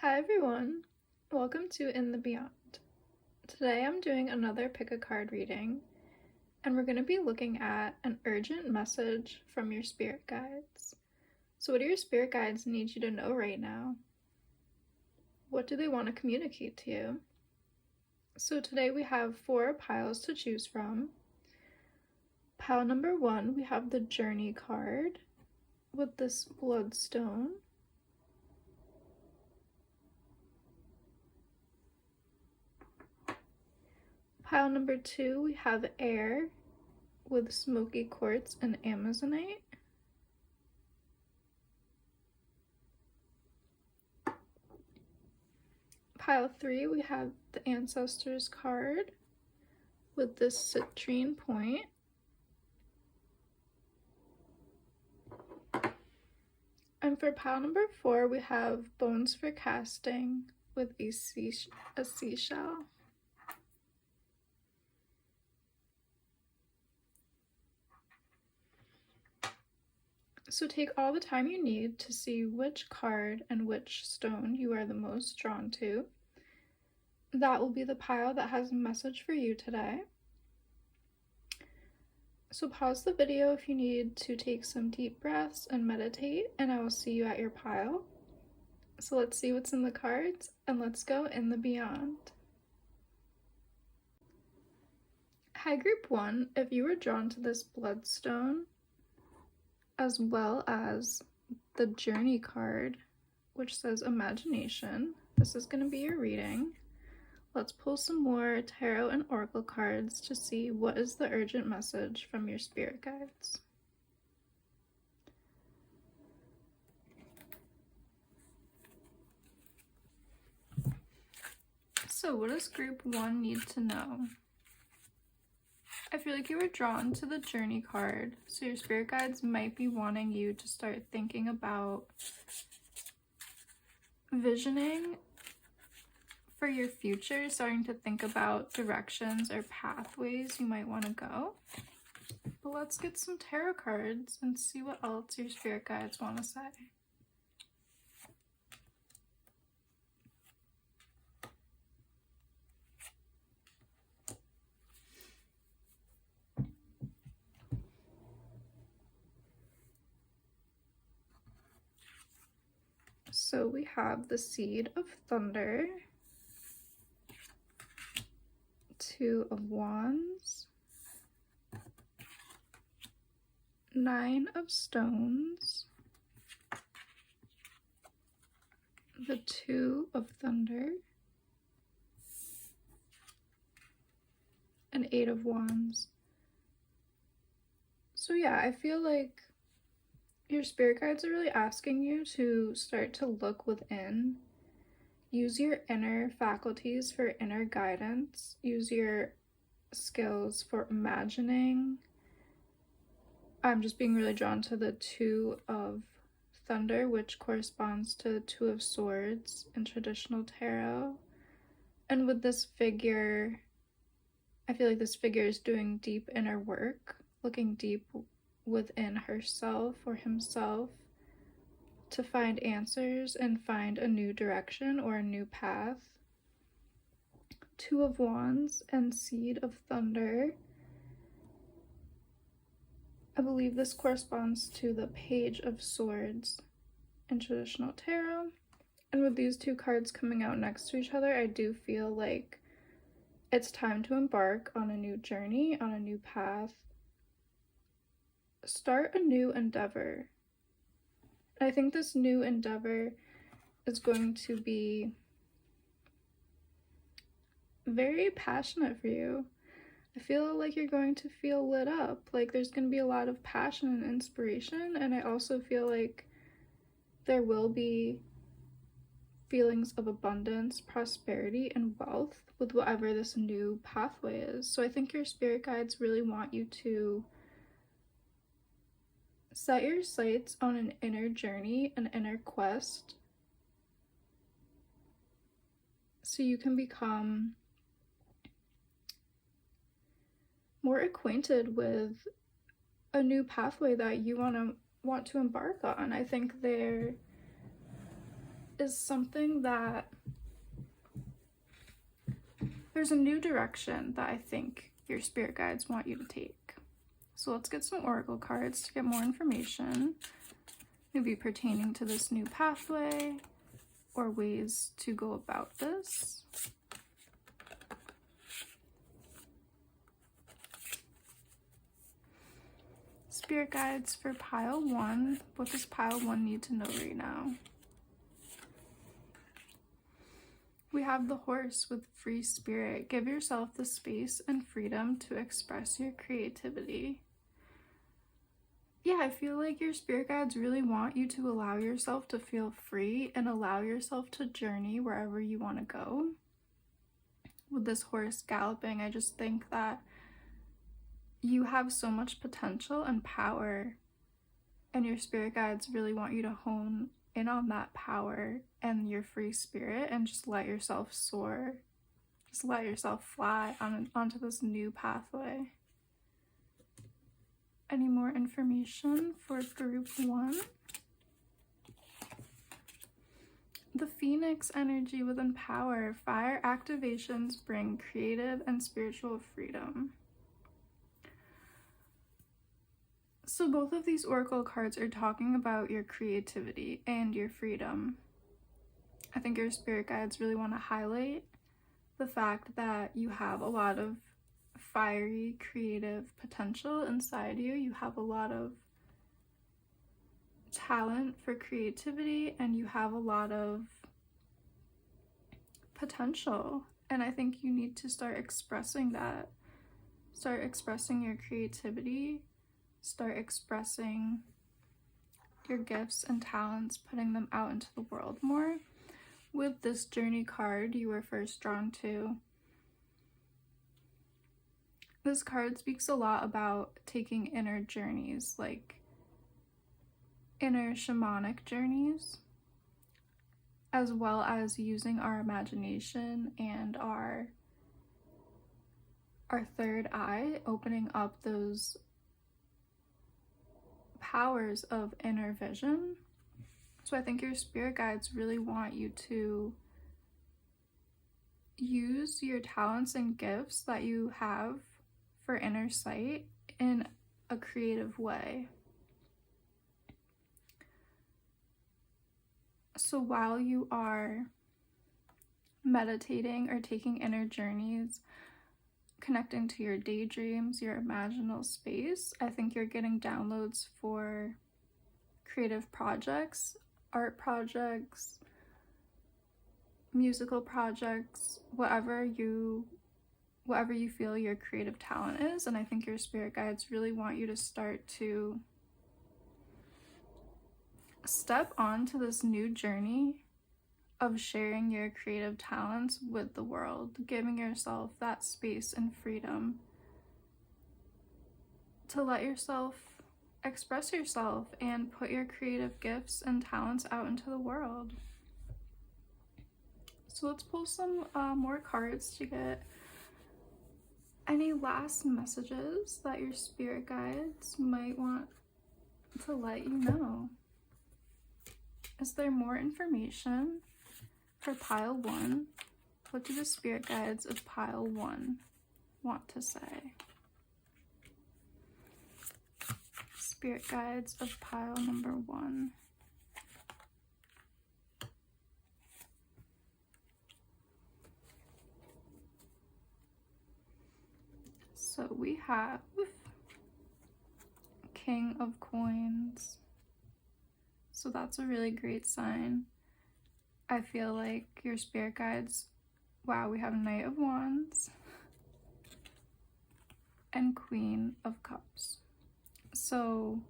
Hi everyone, welcome to In the Beyond. Today I'm doing another pick a card reading, and we're going to be looking at an urgent message from your spirit guides. So what do your spirit guides need you to know right now? What do they want to communicate to you? So today we have 4 piles to choose from. Pile number 1, we have the Journey card with this bloodstone. Pile number 2, we have Air with Smoky Quartz and Amazonite. Pile 3, we have the Ancestors card with this citrine point. And for pile number 4, we have Bones for Casting with a seashell. So take all the time you need to see which card and which stone you are the most drawn to. That will be the pile that has a message for you today. So pause the video if you need to take some deep breaths and meditate, and I will see you at your pile. So let's see what's in the cards, and let's go in the beyond. Hi Group 1, if you were drawn to this bloodstone, as well as the Journey card, which says Imagination, this is going to be your reading. Let's pull some more tarot and oracle cards to see what is the urgent message from your spirit guides. So what does Group 1 need to know? I feel like you were drawn to the Journey card, so your spirit guides might be wanting you to start thinking about visioning for your future, starting to think about directions or pathways you might want to go. But let's get some tarot cards and see what else your spirit guides want to say. So we have the Seed of Thunder, 2 of Wands, 9 of Stones, the 2 of Thunder, and 8 of Wands. So yeah, I feel like your spirit guides are really asking you to start to look within. Use your inner faculties for inner guidance. Use your skills for imagining. I'm just being really drawn to the 2 of Thunder, which corresponds to the 2 of Swords in traditional tarot. And with this figure, I feel like this figure is doing deep inner work, looking deep within herself or himself to find answers and find a new direction or a new path. 2 of Wands and Seed of Thunder. I believe this corresponds to the Page of Swords in traditional tarot. And with these 2 cards coming out next to each other, I do feel like it's time to embark on a new journey, on a new path. Start a new endeavor. I think this new endeavor is going to be very passionate for you. I feel like you're going to feel lit up, like there's going to be a lot of passion and inspiration, and I also feel like there will be feelings of abundance, prosperity, and wealth with whatever this new pathway is. So I think your spirit guides really want you to set your sights on an inner journey, an inner quest, so you can become more acquainted with a new pathway that you want to embark on. I think is something that there's a new direction that I think your spirit guides want you to take. So let's get some oracle cards to get more information, maybe pertaining to this new pathway or ways to go about this. Spirit guides for pile 1. What does pile 1 need to know right now? We have the horse with free spirit. Give yourself the space and freedom to express your creativity. Yeah, I feel like your spirit guides really want you to allow yourself to feel free and allow yourself to journey wherever you want to go. With this horse galloping, I just think that you have so much potential and power, and your spirit guides really want you to hone in on that power and your free spirit and just let yourself soar. Just let yourself fly onto this new pathway. Any more information for group 1? The Phoenix energy within power. Fire activations bring creative and spiritual freedom. So both of these oracle cards are talking about your creativity and your freedom. I think your spirit guides really want to highlight the fact that you have a lot of fiery creative potential inside you. You have a lot of talent for creativity and you have a lot of potential, and I think you need to start expressing that. Start expressing your creativity, start expressing your gifts and talents, putting them out into the world more. With this journey card you were first drawn to, this card speaks a lot about taking inner journeys, like inner shamanic journeys, as well as using our imagination and our third eye, opening up those powers of inner vision. So I think your spirit guides really want you to use your talents and gifts that you have for inner sight in a creative way. So while you are meditating or taking inner journeys, connecting to your daydreams, your imaginal space, I think you're getting downloads for creative projects, art projects, musical projects, whatever you feel your creative talent is. And I think your spirit guides really want you to start to step onto this new journey of sharing your creative talents with the world, giving yourself that space and freedom to let yourself express yourself and put your creative gifts and talents out into the world. So let's pull some more cards to get any last messages that your spirit guides might want to let you know. Is there more information for pile 1? What do the spirit guides of pile 1 want to say? Spirit guides of pile number 1. So we have King of Coins. So that's a really great sign. I feel like your spirit guides, wow, we have Knight of Wands and Queen of Cups. So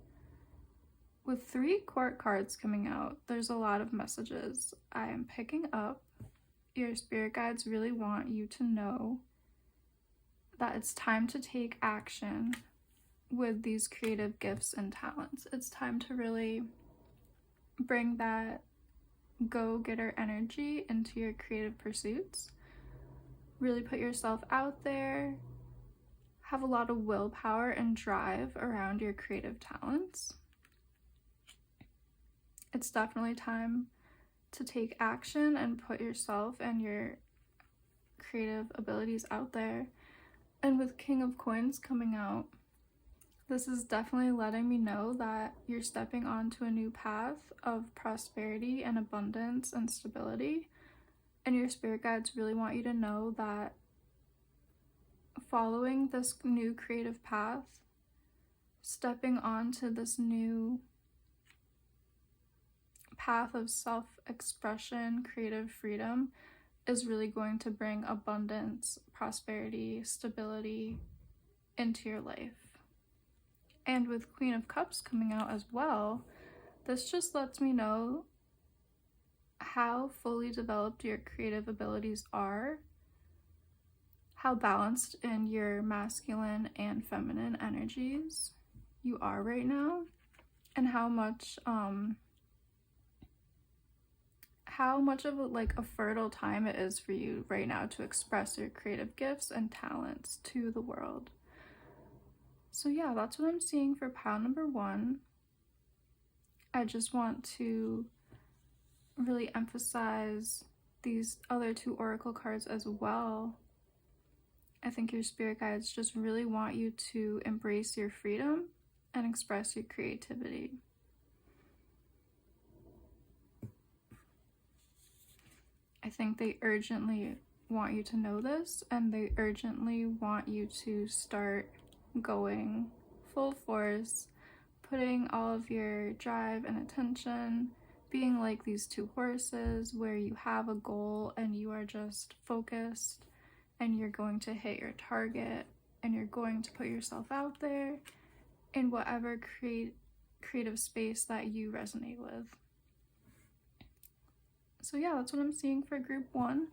with 3 court cards coming out, there's a lot of messages I am picking up. Your spirit guides really want you to know that it's time to take action with these creative gifts and talents. It's time to really bring that go-getter energy into your creative pursuits. Really put yourself out there. Have a lot of willpower and drive around your creative talents. It's definitely time to take action and put yourself and your creative abilities out there. And with King of Coins coming out, this is definitely letting me know that you're stepping onto a new path of prosperity and abundance and stability. And your spirit guides really want you to know that following this new creative path, stepping onto this new path of self-expression, creative freedom, is really going to bring abundance, prosperity, stability into your life. And with Queen of Cups coming out as well, this just lets me know how fully developed your creative abilities are, how balanced in your masculine and feminine energies you are right now, and how much of a fertile time it is for you right now to express your creative gifts and talents to the world. So yeah, that's what I'm seeing for pile number 1. I just want to really emphasize these other 2 oracle cards as well. I think your spirit guides just really want you to embrace your freedom and express your creativity. I think they urgently want you to know this, and they urgently want you to start going full force, putting all of your drive and attention, being like these 2 horses where you have a goal and you are just focused and you're going to hit your target and you're going to put yourself out there in whatever creative space that you resonate with. So yeah, that's what I'm seeing for group 1.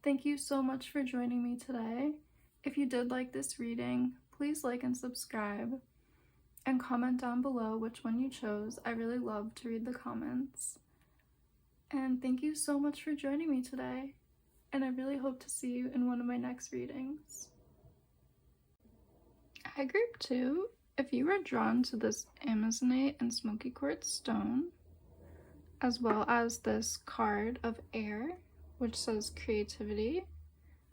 Thank you so much for joining me today. If you did like this reading, please like and subscribe and comment down below which one you chose. I really love to read the comments. And thank you so much for joining me today. And I really hope to see you in one of my next readings. Hi group 2. If you are drawn to this Amazonite and Smoky Quartz stone, as well as this card of air, which says creativity,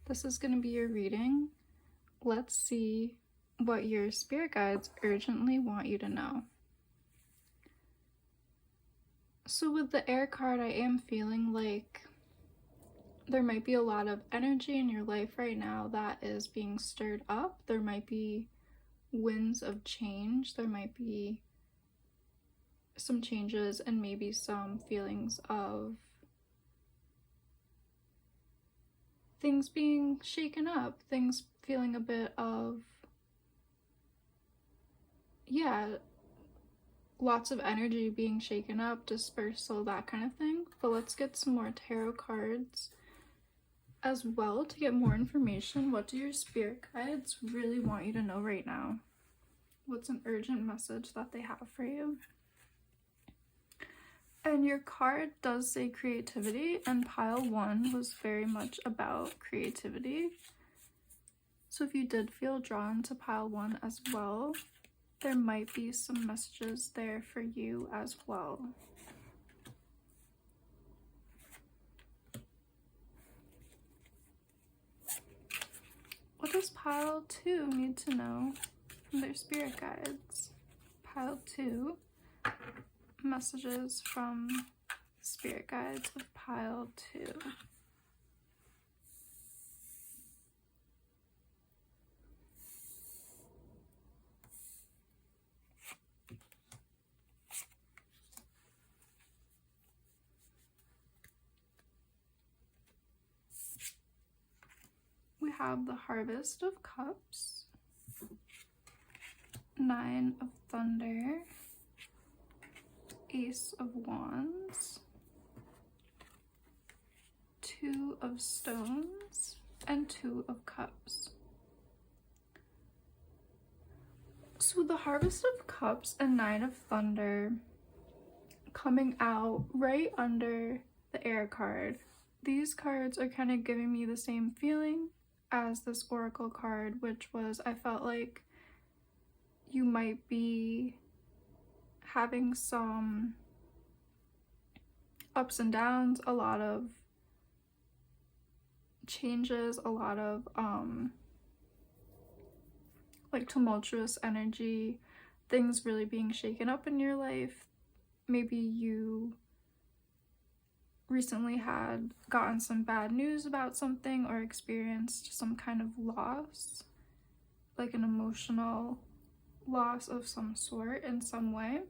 this is going to be your reading. Let's see what your spirit guides urgently want you to know. So with the air card, I am feeling like there might be a lot of energy in your life right now that is being stirred up. There might be winds of change. There might be some changes and maybe some feelings of things being shaken up, things feeling a bit of, yeah, lots of energy being shaken up, dispersal, that kind of thing. But let's get some more tarot cards as well to get more information. What do your spirit guides really want you to know right now? What's an urgent message that they have for you? And your card does say creativity, and pile 1 was very much about creativity. So if you did feel drawn to pile 1 as well, there might be some messages there for you as well. What does pile 2 need to know from their spirit guides? Pile 2, messages from spirit guides of pile 2. We have the Harvest of Cups, 9 of Thunder, Ace of Wands, 2 of Stones, and 2 of Cups. So the Harvest of Cups and 9 of Thunder coming out right under the air card. These cards are kind of giving me the same feeling as this oracle card, which was, I felt like you might be having some ups and downs, a lot of changes, a lot of like tumultuous energy, things really being shaken up in your life. Maybe you recently had gotten some bad news about something or experienced some kind of loss, like an emotional loss of some sort in some way,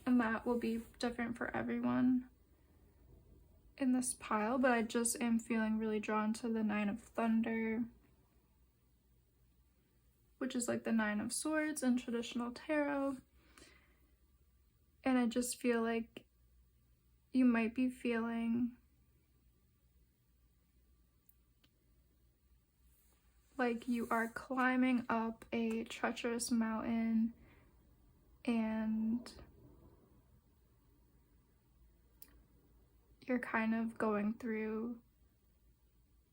and that will be different for everyone in this pile. But I just am feeling really drawn to the Nine of Thunder, which is like the Nine of Swords in traditional tarot. And I just feel like you might be feeling like you are climbing up a treacherous mountain and you're kind of going through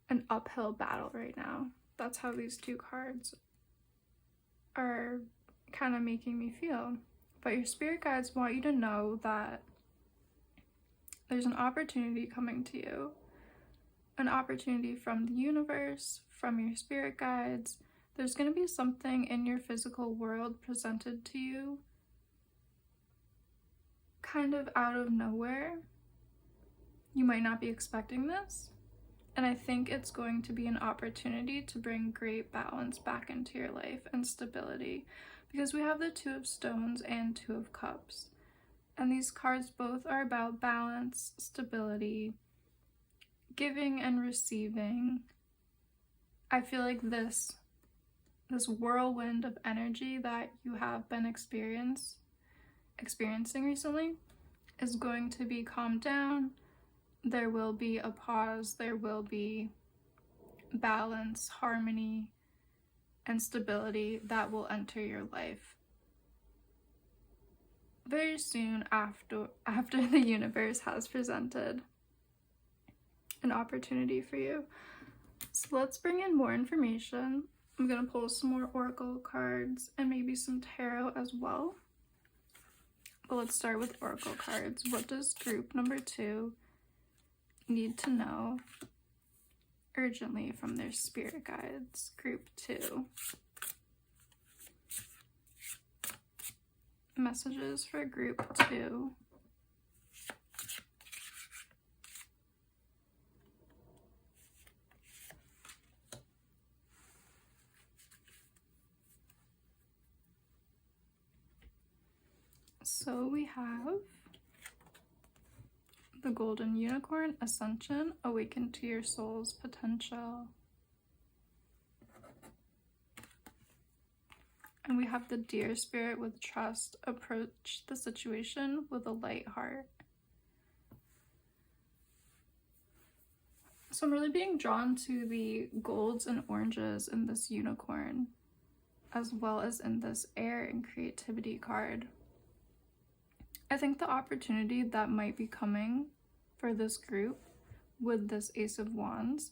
an uphill battle right now. That's how these two cards are kind of making me feel. But your spirit guides want you to know that there's an opportunity coming to you, an opportunity from the universe, from your spirit guides. There's going to be something in your physical world presented to you kind of out of nowhere. You might not be expecting this, and I think it's going to be an opportunity to bring great balance back into your life and stability, because we have the Two of Stones and Two of Cups, and these cards both are about balance, stability, giving and receiving. I feel like this whirlwind of energy that you have been experiencing recently is going to be calmed down. There will be a pause, there will be balance, harmony, and stability that will enter your life very soon after the universe has presented an opportunity for you. So let's bring in more information. I'm going to pull some more oracle cards and maybe some tarot as well. But let's start with oracle cards. What does group number 2 need to know urgently from their spirit guides? Group 2. Messages for group 2. So we have the Golden Unicorn, Ascension, awaken to your soul's potential. And we have the Deer Spirit with trust, approach the situation with a light heart. So I'm really being drawn to the golds and oranges in this unicorn, as well as in this air and creativity card. I think the opportunity that might be coming for this group with this Ace of Wands,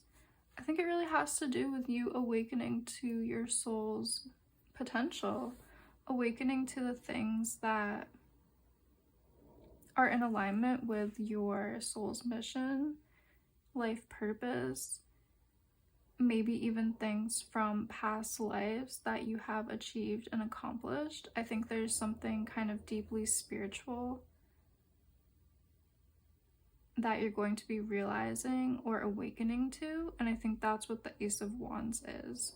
I think it really has to do with you awakening to your soul's potential, awakening to the things that are in alignment with your soul's mission, life purpose, maybe even things from past lives that you have achieved and accomplished. I think there's something kind of deeply spiritual that you're going to be realizing or awakening to, and I think that's what the Ace of Wands is.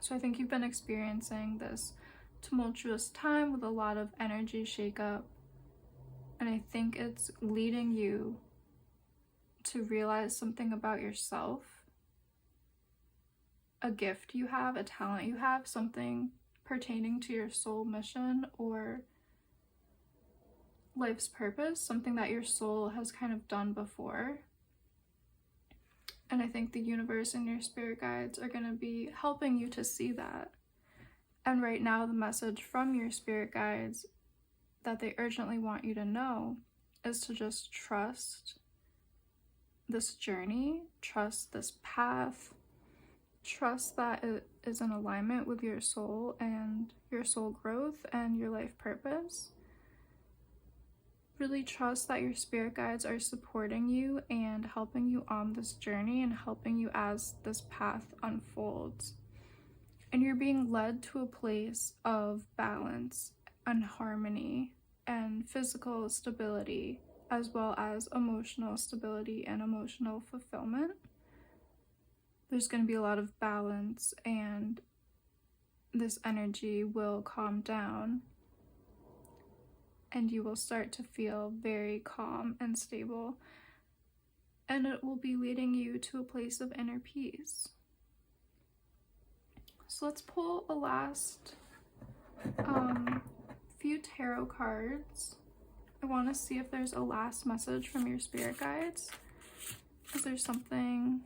So I think you've been experiencing this tumultuous time with a lot of energy shakeup, and I think it's leading you to realize something about yourself, a gift you have, a talent you have, something pertaining to your soul mission or life's purpose, something that your soul has kind of done before. And I think the universe and your spirit guides are going to be helping you to see that. And right now, the message from your spirit guides that they urgently want you to know is to just trust this journey, trust this path, trust that it is in alignment with your soul and your soul growth and your life purpose. really trust that your spirit guides are supporting you and helping you on this journey and helping you as this path unfolds. And you're being led to a place of balance and harmony and physical stability, as well as emotional stability and emotional fulfillment. There's going to be a lot of balance, and this energy will calm down, and you will start to feel very calm and stable, and it will be leading you to a place of inner peace. So let's pull a last few tarot cards. I want to see if there's a last message from your spirit guides. Is there something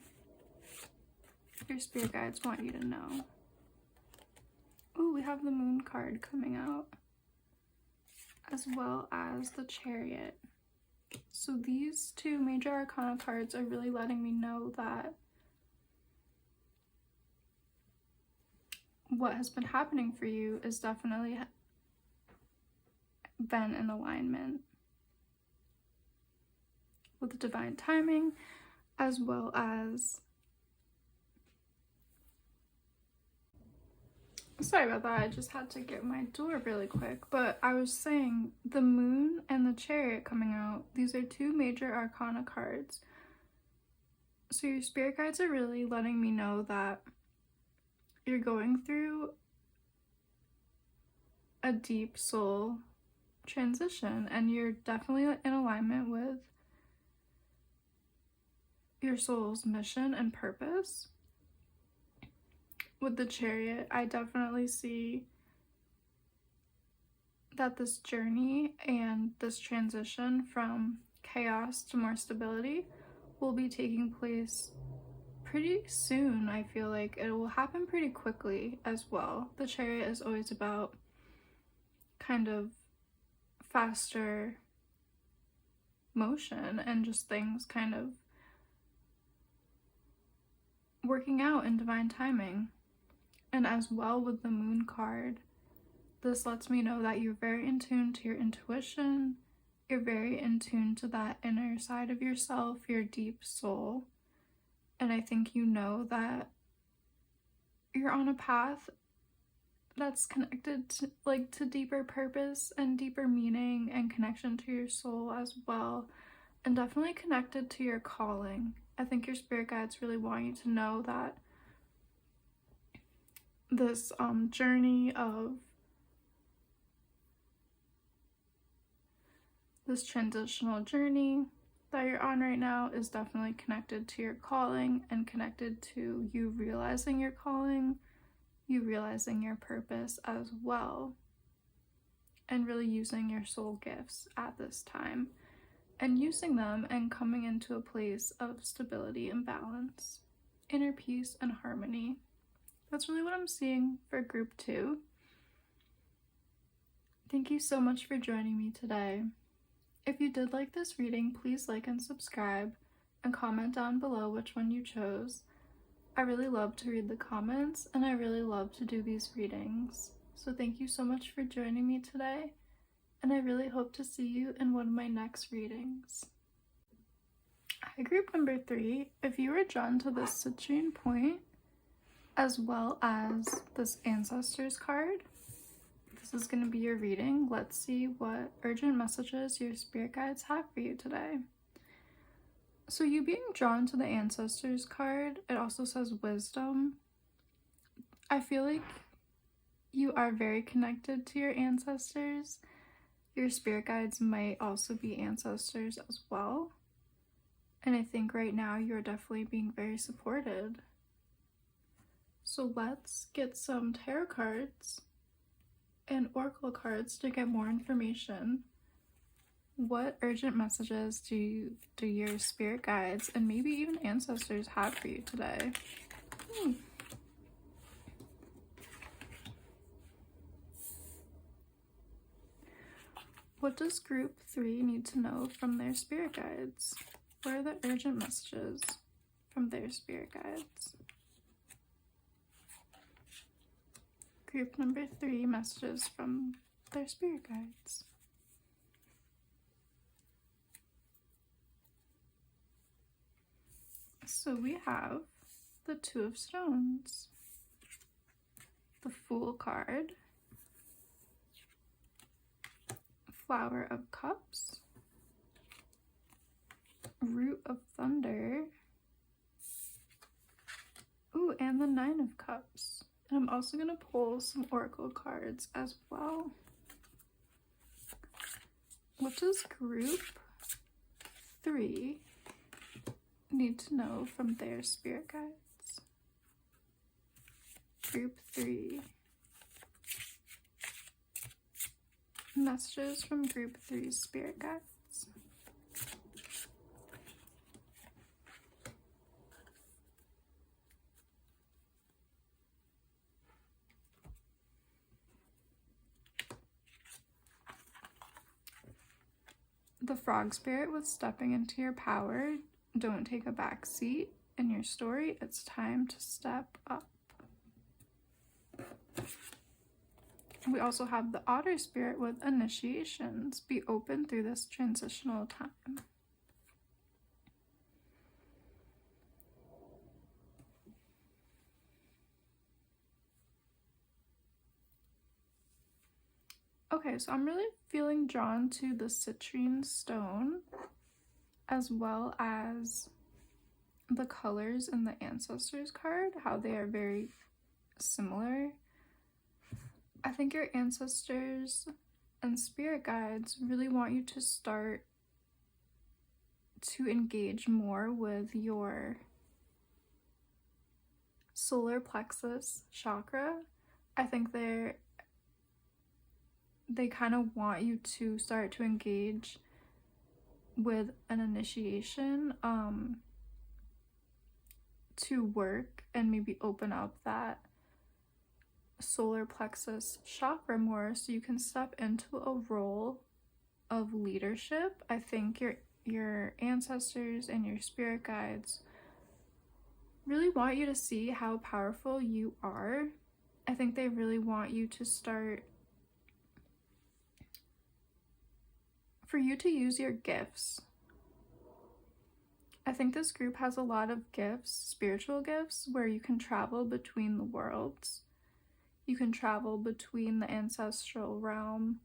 your spirit guides want you to know? Oh, we have the Moon card coming out, as well as the Chariot. So these two major arcana cards are really letting me know that what has been happening for you is definitely been in alignment with divine timing, as well as, sorry about that, I just had to get my door really quick, but I was saying the Moon and the Chariot coming out, these are two major arcana cards. So your spirit guides are really letting me know that you're going through a deep soul transition, and you're definitely in alignment with your soul's mission and purpose. With the Chariot, I definitely see that this journey and this transition from chaos to more stability will be taking place pretty soon. I feel like it will happen pretty quickly as well. The Chariot is always about kind of faster motion and just things kind of working out in divine timing. And as well with the Moon card, this lets me know that you're very in tune to your intuition, you're very in tune to that inner side of yourself, your deep soul. And I think you know that you're on a path that's connected to, to deeper purpose and deeper meaning and connection to your soul as well, and definitely connected to your calling. I think your spirit guides really want you to know that this journey of this transitional journey that you're on right now is definitely connected to your calling and connected to you realizing your calling, you realizing your purpose as well, and really using your soul gifts at this time and using them and coming into a place of stability and balance, inner peace and harmony. That's really what I'm seeing for group 2. Thank you so much for joining me today. If you did like this reading, please like and subscribe and comment down below which one you chose. I really love to read the comments and I really love to do these readings. So thank you so much for joining me today, and I really hope to see you in one of my next readings. Hi, group number 3. If you were drawn to this citrine point, as well as this ancestors card, this is going to be your reading. Let's see what urgent messages your spirit guides have for you today. So you being drawn to the ancestors card, it also says wisdom. I feel like you are very connected to your ancestors. Your spirit guides might also be ancestors as well. And I think right now you're definitely being very supported. So let's get some tarot cards and oracle cards to get more information. What urgent messages do your spirit guides and maybe even ancestors have for you today? What does group 3 need to know from their spirit guides? What are the urgent messages from their spirit guides? Group number 3, messages from their spirit guides. So we have the Two of Stones, the Fool card, Flower of Cups, Root of Thunder, ooh, and the Nine of Cups. And I'm also going to pull some oracle cards as well. What does group 3 need to know from their spirit guides? Group 3. Messages from group 3's spirit guides. The frog spirit with stepping into your power. Don't take a back seat in your story. It's time to step up. We also have the otter spirit with initiations. Be open through this transitional time. Okay, so I'm really feeling drawn to the citrine stone as well as the colors in the ancestors card, how they are very similar. I think your ancestors and spirit guides really want you to start to engage more with your solar plexus chakra. I think they kind of want you to start to engage with an initiation to work and maybe open up that solar plexus chakra more so you can step into a role of leadership. I think your ancestors and your spirit guides really want you to see how powerful you are. I think they really want you to start, for you to use your gifts. I think this group has a lot of gifts, spiritual gifts, where you can travel between the worlds. You can travel between the ancestral realm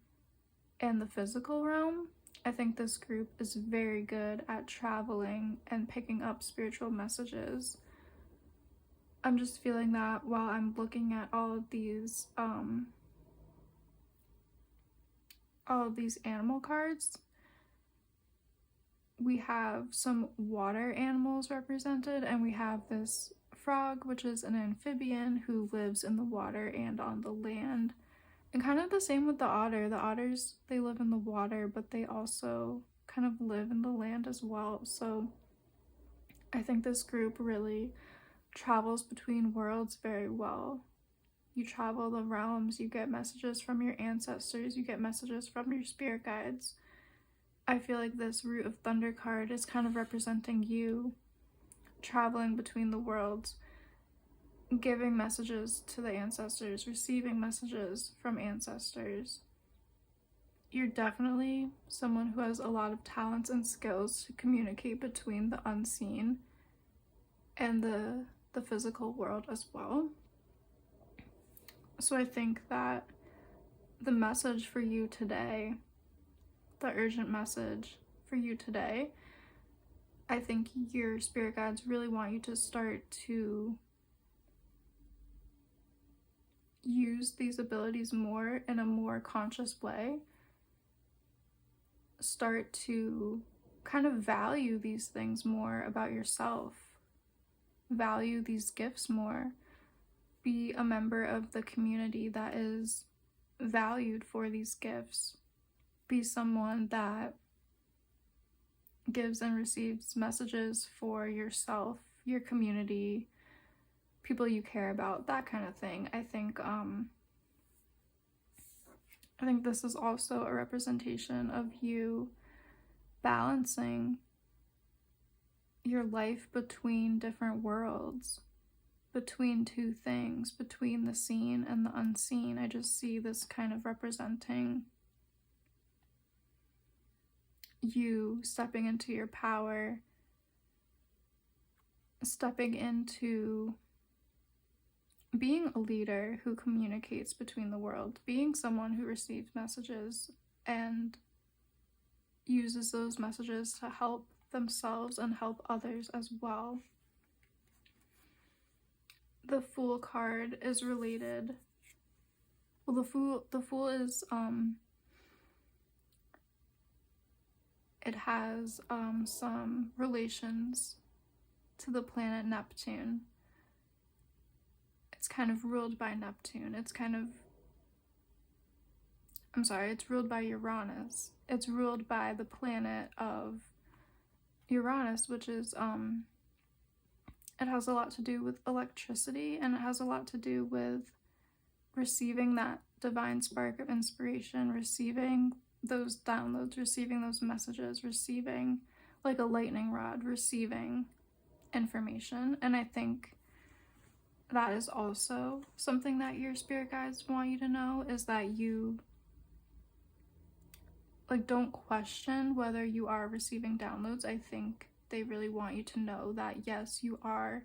and the physical realm. I think this group is very good at traveling and picking up spiritual messages. I'm just feeling that while I'm looking at all of these animal cards. We have some water animals represented, and we have this frog, which is an amphibian who lives in the water and on the land. And kind of the same with the otter. The otters, they live in the water, but they also kind of live in the land as well. So I think this group really travels between worlds very well. You travel the realms, you get messages from your ancestors, you get messages from your spirit guides. I feel like this Root of Thunder card is kind of representing you traveling between the worlds, giving messages to the ancestors, receiving messages from ancestors. You're definitely someone who has a lot of talents and skills to communicate between the unseen and the physical world as well. So I think that the message for you today, the urgent message for you today, I think your spirit guides really want you to start to use these abilities more in a more conscious way. Start to kind of value these things more about yourself. Value these gifts more. Be a member of the community that is valued for these gifts. Be someone that gives and receives messages for yourself, your community, people you care about, that kind of thing. I think this is also a representation of you balancing your life between different worlds, between two things, between the seen and the unseen. I just see this kind of representing you stepping into your power stepping into being a leader who communicates between the world, being someone who receives messages and uses those messages to help themselves and help others as well. The Fool card is related. Well, the Fool is it has some relations to the planet Neptune. It's kind of ruled by Neptune. It's ruled by Uranus. It's ruled by the planet of Uranus, which is it has a lot to do with electricity, and it has a lot to do with receiving that divine spark of inspiration, receiving those downloads, receiving those messages, receiving like a lightning rod, receiving information. And I think that is also something that your spirit guides want you to know, is that you like don't question whether you are receiving downloads. I think they really want you to know that yes, you are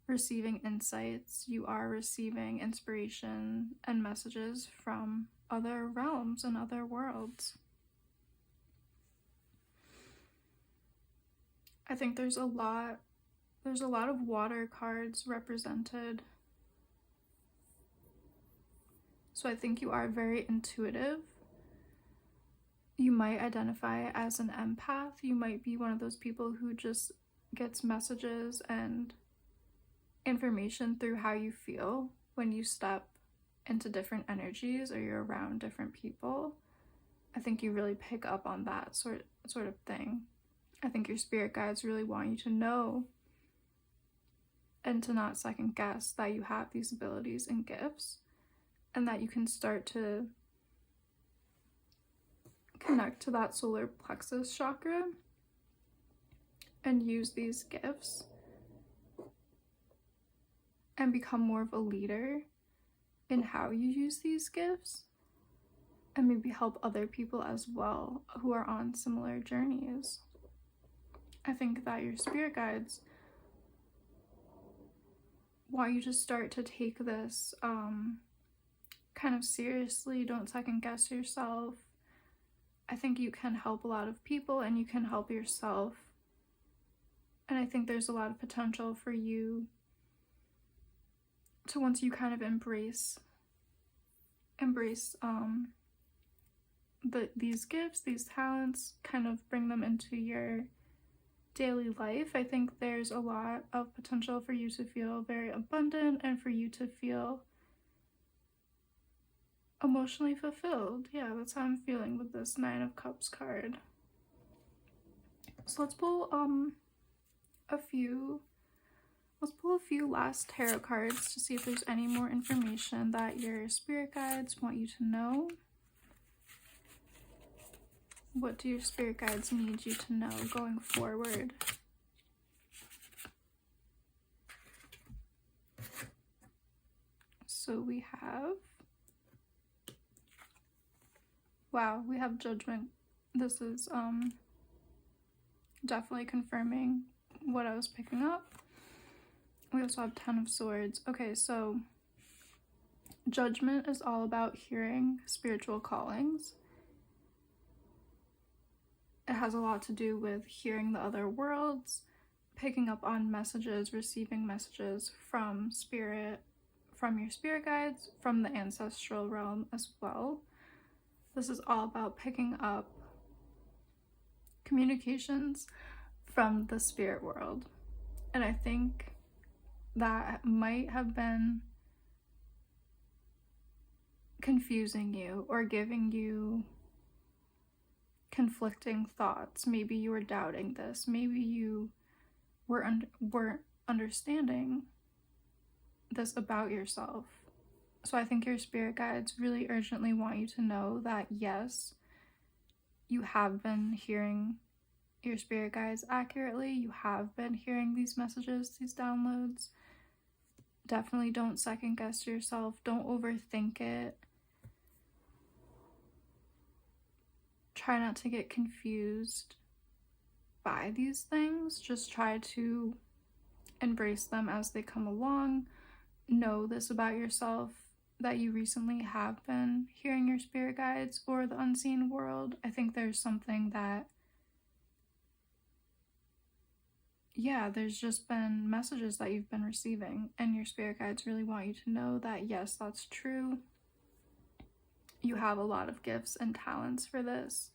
receiving insights, you are receiving inspiration and messages from other realms and other worlds. I think there's a lot of water cards represented. So I think you are very intuitive. You might identify as an empath. You might be one of those people who just gets messages and information through how you feel when you step into different energies or you're around different people. I think you really pick up on that sort of thing. I think your spirit guides really want you to know and to not second guess that you have these abilities and gifts, and that you can start to connect to that solar plexus chakra and use these gifts and become more of a leader in how you use these gifts, and maybe help other people as well who are on similar journeys. I think that your spirit guides want you to start to take this kind of seriously. Don't second guess yourself. I think you can help a lot of people and you can help yourself. And I think there's a lot of potential for you to, once you kind of embrace these gifts, these talents, kind of bring them into your daily life. I think there's a lot of potential for you to feel very abundant and for you to feel emotionally fulfilled. Yeah, that's how I'm feeling with this 9 of Cups card. So let's pull a few last tarot cards to see if there's any more information that your spirit guides want you to know. What do your spirit guides need you to know going forward? So we have, wow, we have Judgment. This is definitely confirming what I was picking up. We also have 10 of Swords. Okay, so Judgment is all about hearing spiritual callings. It has a lot to do with hearing the other worlds, picking up on messages, receiving messages from spirit, from your spirit guides, from the ancestral realm as well. This is all about picking up communications from the spirit world. And I think that might have been confusing you or giving you conflicting thoughts. Maybe you were doubting this. Maybe you weren't understanding this about yourself. So I think your spirit guides really urgently want you to know that yes, you have been hearing your spirit guides accurately. You have been hearing these messages, these downloads. Definitely don't second guess yourself. Don't overthink it. Try not to get confused by these things. Just try to embrace them as they come along. Know this about yourself, that you recently have been hearing your spirit guides or the unseen world. I think there's something that, yeah, there's just been messages that you've been receiving, and your spirit guides really want you to know that, yes, that's true. You have a lot of gifts and talents for this.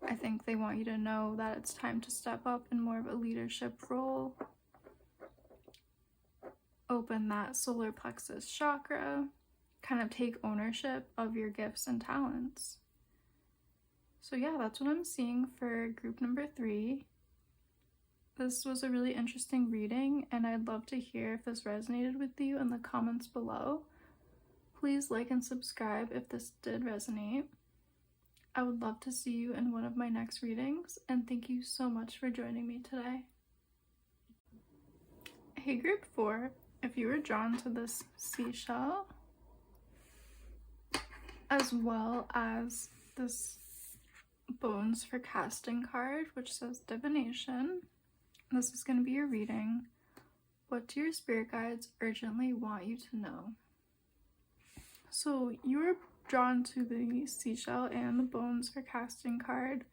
I think they want you to know that it's time to step up in more of a leadership role. Open that solar plexus chakra, kind of take ownership of your gifts and talents. So yeah, that's what I'm seeing for group number 3. This was a really interesting reading, and I'd love to hear if this resonated with you in the comments below. Please like and subscribe if this did resonate. I would love to see you in one of my next readings, and thank you so much for joining me today. Hey group 4, if you were drawn to this seashell, as well as this bones for casting card, which says divination, this is going to be your reading. What do your spirit guides urgently want you to know? So you were drawn to the seashell and the bones for casting card.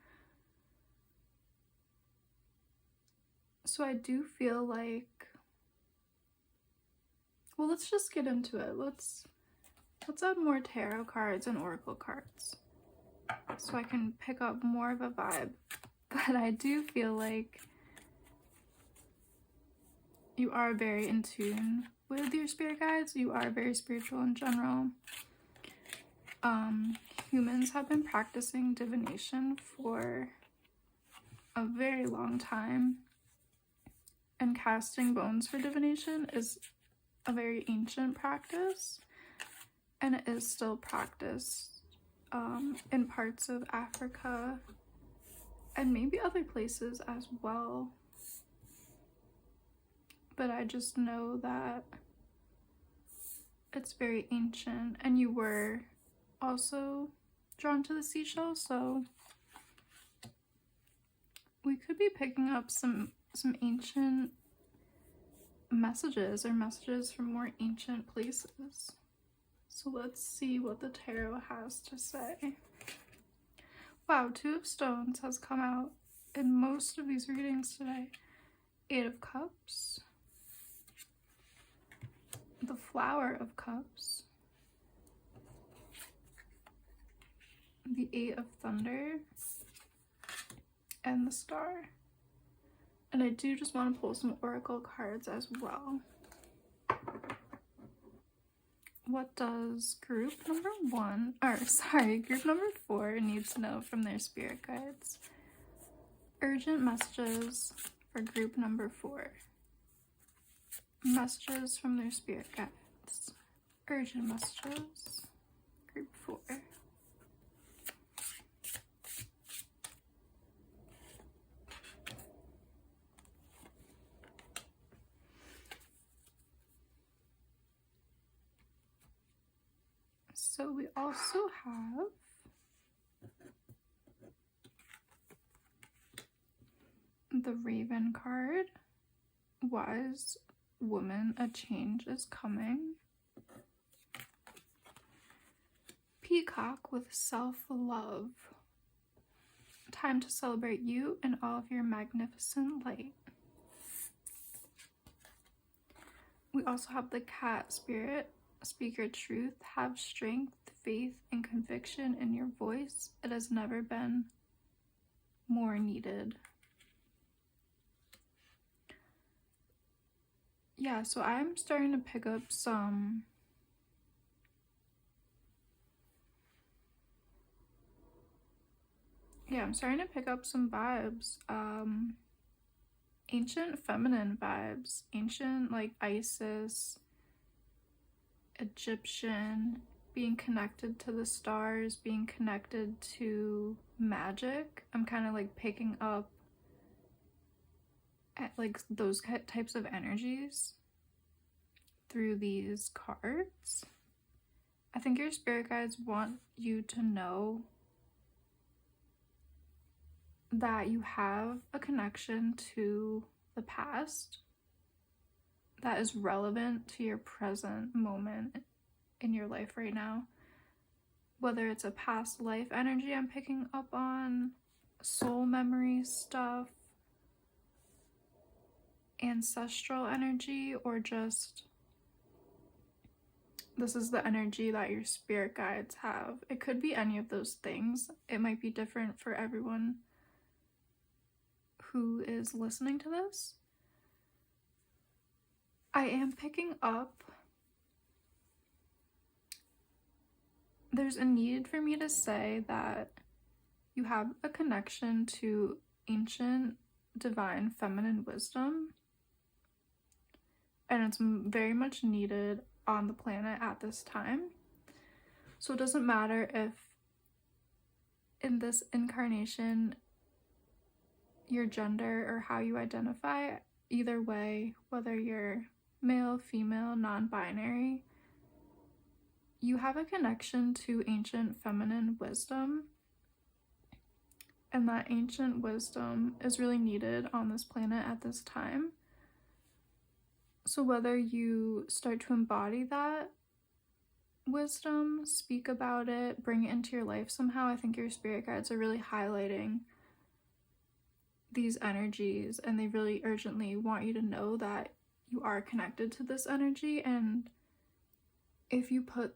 So I do feel like, well, let's just get into it. Let's add more tarot cards and oracle cards so I can pick up more of a vibe. But I do feel like you are very in tune with your spirit guides. You are very spiritual in general. Humans have been practicing divination for a very long time, and casting bones for divination is a very ancient practice, and it is still practiced in parts of Africa and maybe other places as well. But I just know that it's very ancient, and you were also drawn to the seashell, so we could be picking up some ancient messages, or messages from more ancient places. So let's see what the tarot has to say. Wow, 2 of Stones has come out in most of these readings today. 8 of Cups, the Flower of Cups, the 8 of Thunder, and the Star. And I do just want to pull some oracle cards as well. What does group number 4 need to know from their spirit guides? Urgent messages for group number 4. Messages from their spirit guides. Urgent messages. Group 4. So we also have the Raven card. Wise woman, a change is coming. Peacock with self-love. Time to celebrate you and all of your magnificent light. We also have the Cat spirit. Speak your truth. Have strength, faith, and conviction in your voice. It has never been more needed. Yeah, so I'm starting to pick up some vibes. Ancient feminine vibes. Ancient, like Isis, Egyptian, being connected to the stars, being connected to magic. I'm kind of like picking up at like those types of energies through these cards. I think your spirit guides want you to know that you have a connection to the past, that is relevant to your present moment in your life right now. Whether it's a past life energy I'm picking up on, soul memory stuff, ancestral energy, or just this is the energy that your spirit guides have. It could be any of those things. It might be different for everyone who is listening to this. I am picking up, there's a need for me to say that you have a connection to ancient divine feminine wisdom, and it's very much needed on the planet at this time. So it doesn't matter if in this incarnation your gender or how you identify, either way, whether you're male, female, non-binary, you have a connection to ancient feminine wisdom, and that ancient wisdom is really needed on this planet at this time. So whether you start to embody that wisdom, speak about it, bring it into your life somehow, I think your spirit guides are really highlighting these energies, and they really urgently want you to know that you are connected to this energy, and if you put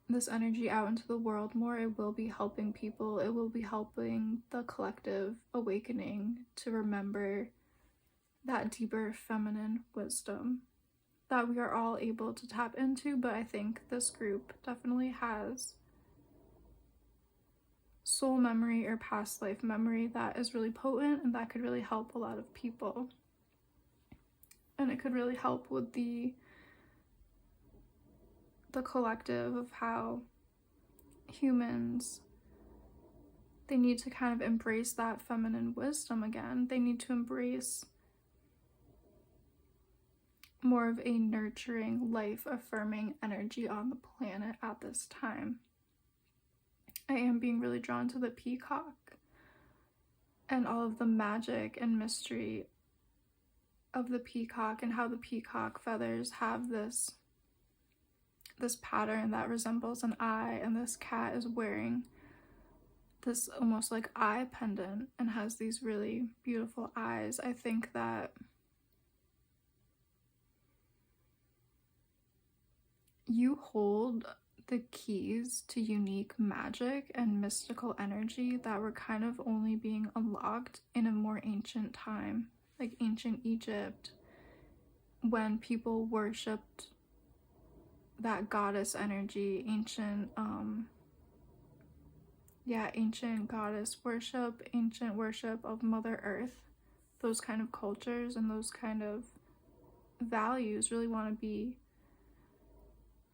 this energy out into the world more, it will be helping people. It will be helping the collective awakening to remember that deeper feminine wisdom that we are all able to tap into. But I think this group definitely has soul memory or past life memory that is really potent, and that could really help a lot of people. And it could really help with the collective of how humans, they need to kind of embrace that feminine wisdom again. They need to embrace more of a nurturing, life-affirming energy on the planet at this time. I am being really drawn to the peacock and all of the magic and mystery of the peacock, and how the peacock feathers have this pattern that resembles an eye, and this cat is wearing this almost like eye pendant and has these really beautiful eyes. I think that you hold the keys to unique magic and mystical energy that were kind of only being unlocked in a more ancient time, like ancient Egypt, when people worshipped that goddess energy, ancient goddess worship, ancient worship of Mother Earth. Those kind of cultures and those kind of values really want to be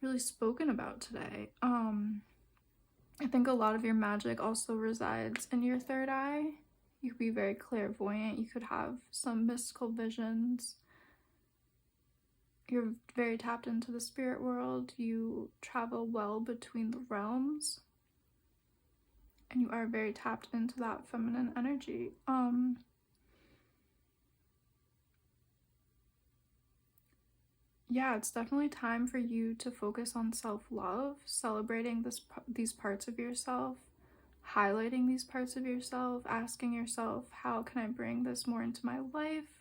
really spoken about today. I think a lot of your magic also resides in your third eye. You could be very clairvoyant. You could have some mystical visions. You're very tapped into the spirit world. You travel well between the realms. And you are very tapped into that feminine energy. Yeah, it's definitely time for you to focus on self-love, celebrating these parts of yourself, highlighting these parts of yourself, asking yourself, how can I bring this more into my life?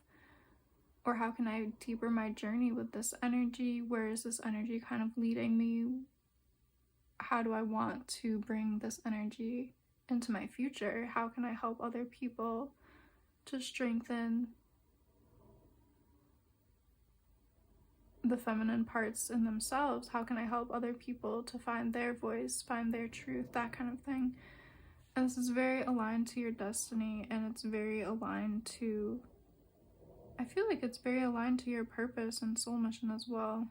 Or how can I deeper my journey with this energy? Where is this energy kind of leading me? How do I want to bring this energy into my future? How can I help other people to strengthen the feminine parts in themselves? How can I help other people to find their voice, find their truth, that kind of thing? And this is very aligned to your destiny, and it's very aligned to, I feel like it's very aligned to your purpose and soul mission as well.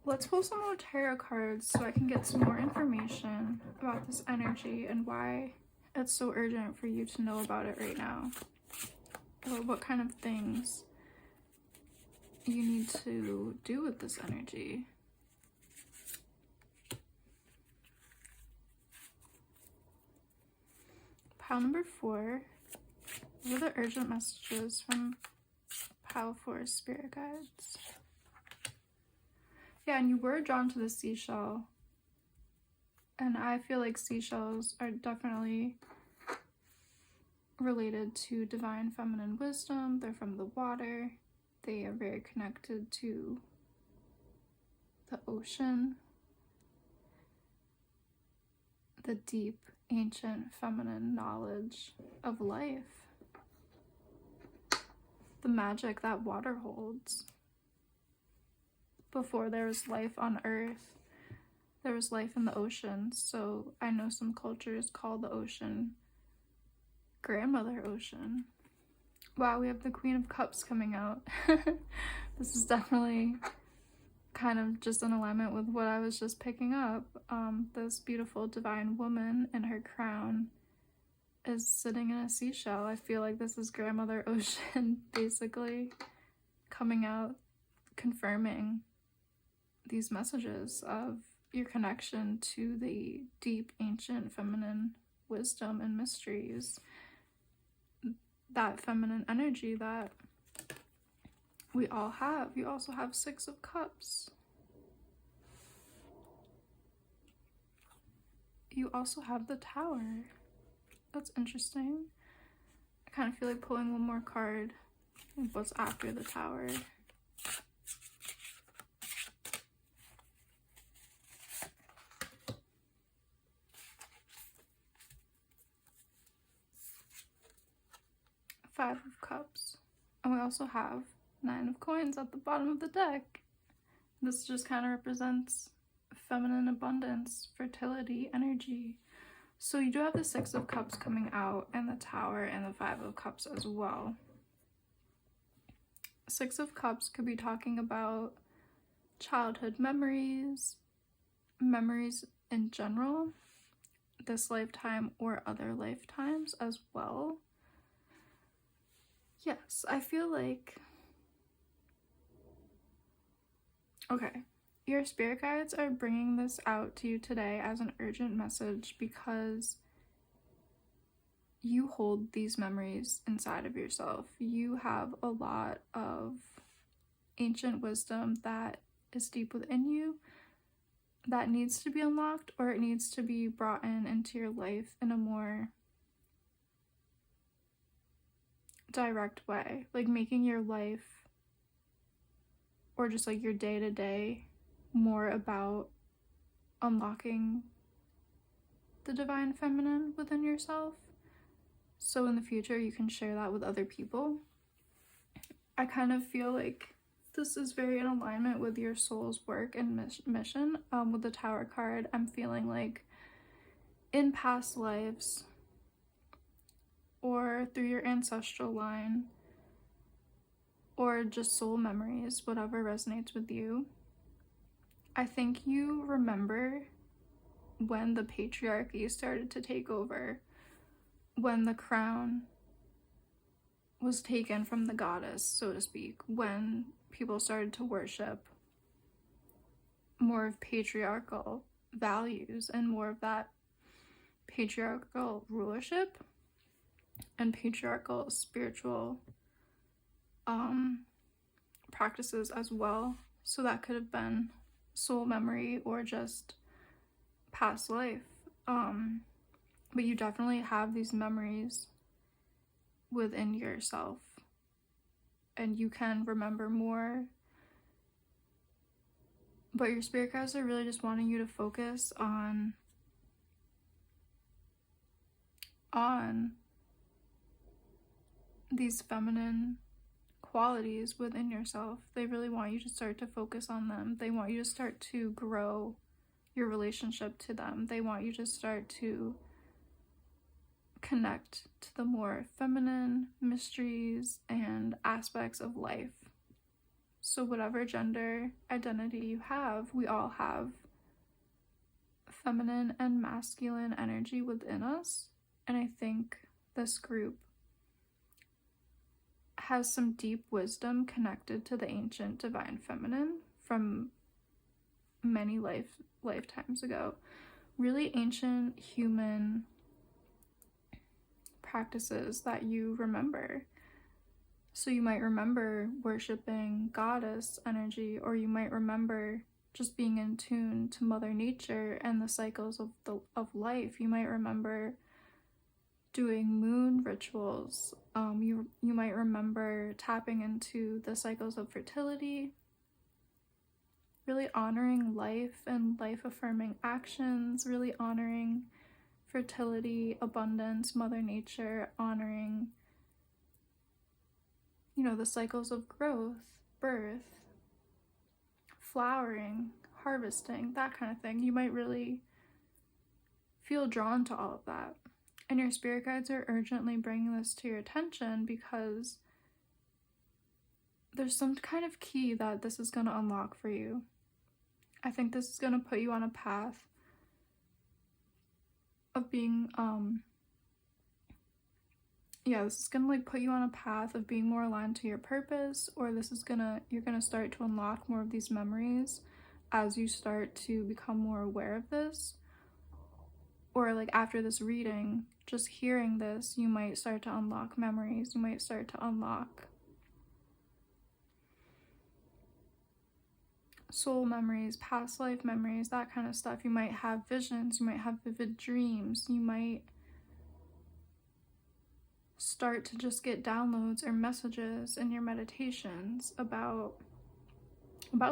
Let's pull some more tarot cards so I can get some more information about this energy and why it's so urgent for you to know about it right now. Or what kind of things you need to do with this energy. Pile number 4. What are the urgent messages from Pile Force Spirit Guides? Yeah, and you were drawn to the seashell. And I feel like seashells are definitely related to divine feminine wisdom. They're from the water. They are very connected to the ocean, the deep, ancient feminine knowledge of life, the magic that water holds. Before there was life on Earth, there was life in the ocean. So I know some cultures call the ocean Grandmother Ocean. Wow, we have the Queen of Cups coming out. This is definitely kind of just in alignment with what I was just picking up. This beautiful divine woman in her crown is sitting in a seashell. I feel like this is Grandmother Ocean basically coming out, confirming these messages of your connection to the deep, ancient, feminine wisdom and mysteries, that feminine energy that we all have. You also have Six of Cups. You also have the Tower. That's interesting. I kind of feel like pulling one more card. What's after the Tower? Five of Cups. And we also have Nine of Coins at the bottom of the deck. This just kind of represents feminine abundance, fertility, energy. So you do have the Six of Cups coming out, and the Tower, and the Five of Cups as well. Six of Cups could be talking about childhood memories, memories in general, this lifetime or other lifetimes as well. Yes, I feel like, okay, your spirit guides are bringing this out to you today as an urgent message because you hold these memories inside of yourself. You have a lot of ancient wisdom that is deep within you that needs to be unlocked, or it needs to be brought into your life in a more direct way, like making your life or just like your day-to-day more about unlocking the divine feminine within yourself, so in the future you can share that with other people. I kind of feel like this is very in alignment with your soul's work and mission. With the Tower card, I'm feeling like in past lives or through your ancestral line or just soul memories, whatever resonates with you, I think you remember when the patriarchy started to take over, when the crown was taken from the goddess, so to speak, when people started to worship more of patriarchal values and more of that patriarchal rulership and patriarchal spiritual practices as well. So that could have been soul memory or just past life. But you definitely have these memories within yourself, and you can remember more. But your spirit guides are really just wanting you to focus on these feminine qualities within yourself. They really want you to start to focus on them. They want you to start to grow your relationship to them. They want you to start to connect to the more feminine mysteries and aspects of life. So whatever gender identity you have, we all have feminine and masculine energy within us. And I think this group has some deep wisdom connected to the ancient divine feminine from many lifetimes ago. Really ancient human practices that you remember. So you might remember worshiping goddess energy, or you might remember just being in tune to Mother Nature and the cycles of life. You might remember doing moon rituals. You might remember tapping into the cycles of fertility, really honoring life and life affirming actions, really honoring fertility, abundance, Mother Nature, honoring, the cycles of growth, birth, flowering, harvesting, that kind of thing. You might really feel drawn to all of that. And your spirit guides are urgently bringing this to your attention because there's some kind of key that this is going to unlock for you. I think this is going to put you on a path of being, this is going to like put you on a path of being more aligned to your purpose, or you're going to start to unlock more of these memories as you start to become more aware of this. Or like after this reading, just hearing this, you might start to unlock memories. You might start to unlock soul memories, past life memories, that kind of stuff. You might have visions. You might have vivid dreams. You might start to just get downloads or messages in your meditations about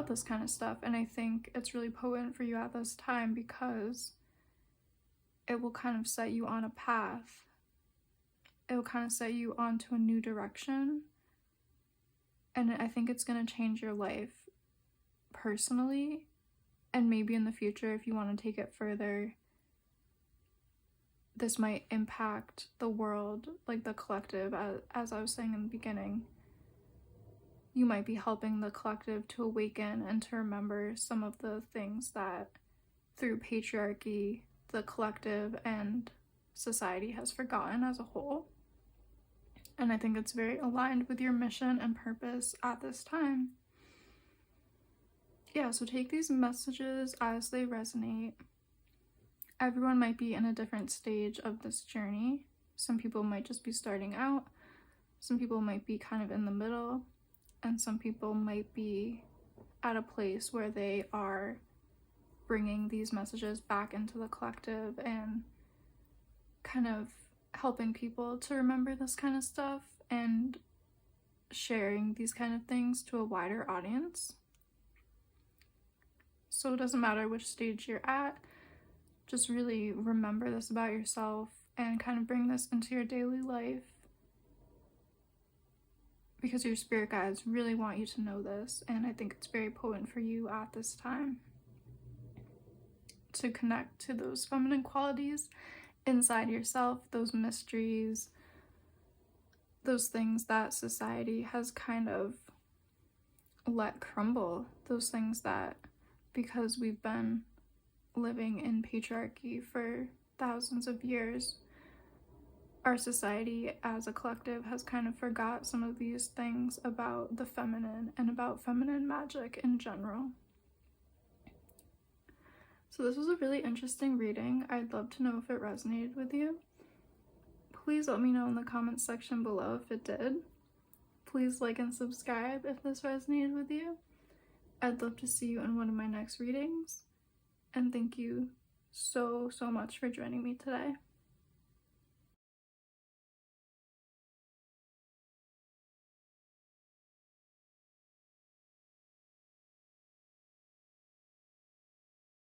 this kind of stuff. And I think it's really potent for you at this time because it will kind of set you on a path. It will kind of set you onto a new direction. And I think it's going to change your life personally. And maybe in the future, if you want to take it further, this might impact the world, like the collective, as I was saying in the beginning. You might be helping the collective to awaken and to remember some of the things that through patriarchy, the collective and society has forgotten as a whole. And I think it's very aligned with your mission and purpose at this time. Yeah, so take these messages as they resonate. Everyone might be in a different stage of this journey. Some people might just be starting out. Some people might be kind of in the middle. And some people might be at a place where they are bringing these messages back into the collective and kind of helping people to remember this kind of stuff and sharing these kind of things to a wider audience. So it doesn't matter which stage you're at, just really remember this about yourself and kind of bring this into your daily life, because your spirit guides really want you to know this, and I think it's very potent for you at this time to connect to those feminine qualities inside yourself, those mysteries, those things that society has kind of let crumble, those things that, because we've been living in patriarchy for thousands of years, our society as a collective has kind of forgot some of these things about the feminine and about feminine magic in general. So this was a really interesting reading. I'd love to know if it resonated with you. Please let me know in the comments section below if it did. Please like and subscribe if this resonated with you. I'd love to see you in one of my next readings. And thank you so much for joining me today.